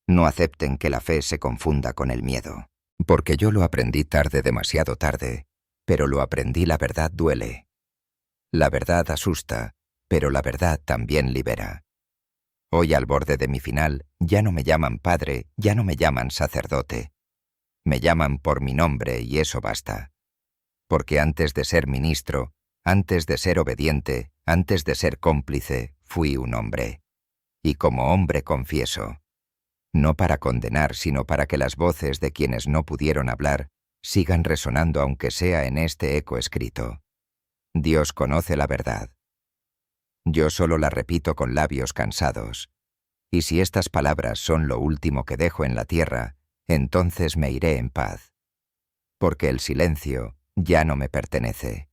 No acepten que la fe se confunda con el miedo. Porque yo lo aprendí tarde, demasiado tarde, pero lo aprendí. La verdad duele. La verdad asusta, pero la verdad también libera. Hoy, al borde de mi final, ya no me llaman padre, ya no me llaman sacerdote. Me llaman por mi nombre y eso basta. Porque antes de ser ministro, antes de ser obediente, antes de ser cómplice, fui un hombre. Y como hombre confieso. No para condenar, sino para que las voces de quienes no pudieron hablar sigan resonando, aunque sea en este eco escrito. Dios conoce la verdad. Yo solo la repito con labios cansados. Y si estas palabras son lo último que dejo en la tierra, entonces me iré en paz. Porque el silencio ya no me pertenece.